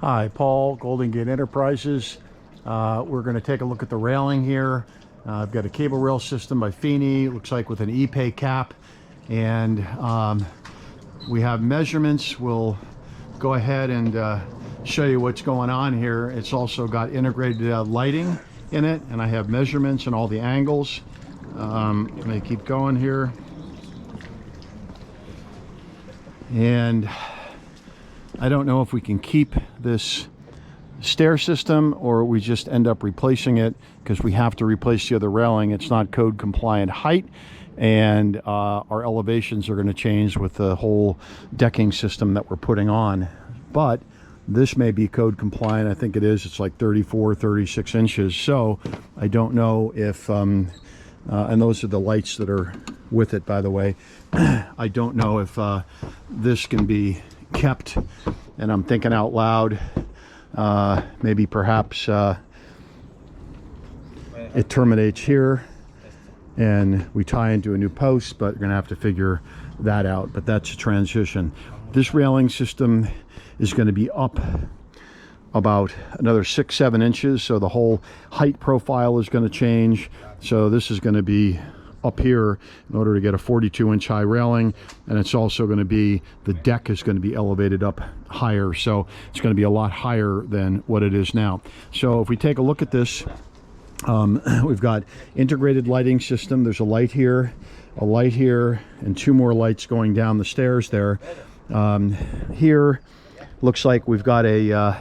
Hi, Paul, Golden Gate Enterprises. We're going to take a look at the railing here. I've got a cable rail system by Feeney, looks like with an E-Pay cap. And we have measurements. We'll go ahead and show you what's going on here. It's also got integrated lighting in it, and I have measurements and all the angles. Let me keep going here. And I don't know if we can keep this stair system or we just end up replacing it, because we have to replace the other railing. It's not code compliant height, and our elevations are going to change with the whole decking system that we're putting on. But this may be code compliant. I think it is. It's like 34, 36 inches. So I don't know if, and those are the lights that are with it, by the way. I don't know if this can be kept, and I'm thinking out loud, maybe perhaps it terminates here and we tie into a new post, but we're gonna have to figure that out. But that's a transition. This railing system is going to be up about another 6-7 inches, so the whole height profile is going to change. So this is going to be up here in order to get a 42-inch high railing, and it's also going to be, the deck is going to be elevated up higher, so it's going to be a lot higher than what it is now. So if we take a look at this, we've got integrated lighting system. There's a light here, and 2 more lights going down the stairs there. Here looks like we've got a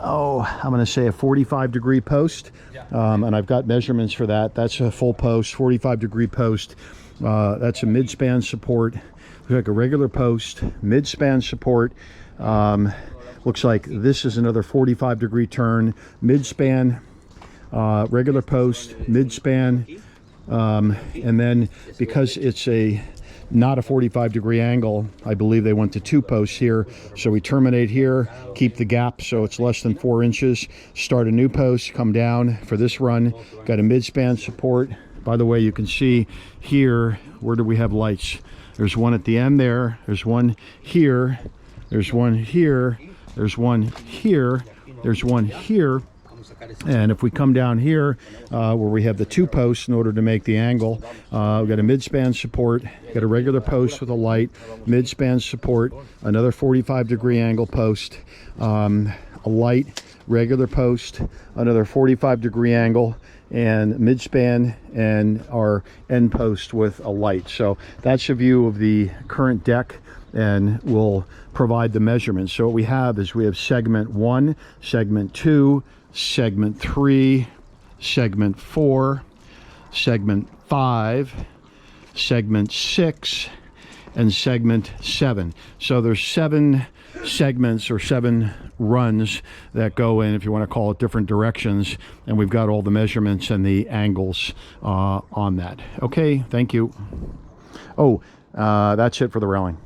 I'm going to say a 45-degree post, and I've got measurements for that. That's a full post, 45-degree post. That's a mid-span support. We have a regular post, mid-span support. Looks like this is another 45-degree turn, mid-span, regular post, mid-span, and then because it's not a 45-degree angle, I believe they went to 2 posts here. So we terminate here, keep the gap so it's less than 4 inches, start a new post, come down for this run. Got a mid-span support. By the way, you can see here, where do we have lights? There's one at the end there, there's one here, there's one here, there's one here, there's one here. And if we come down here where we have the 2 posts in order to make the angle, we've got a mid-span support, got a regular post with a light, mid-span support, another 45-degree angle post, a light, regular post, another 45-degree angle, and mid-span, and our end post with a light. So that's a view of the current deck, and we'll provide the measurements. So what we have is we have segment 1, segment 2, segment 3, segment 4, segment 5, segment 6, and segment 7. So there's 7 segments or 7 runs that go in, if you want to call it, different directions, and we've got all the measurements and the angles on that. Okay, thank you. Oh, that's it for the railing.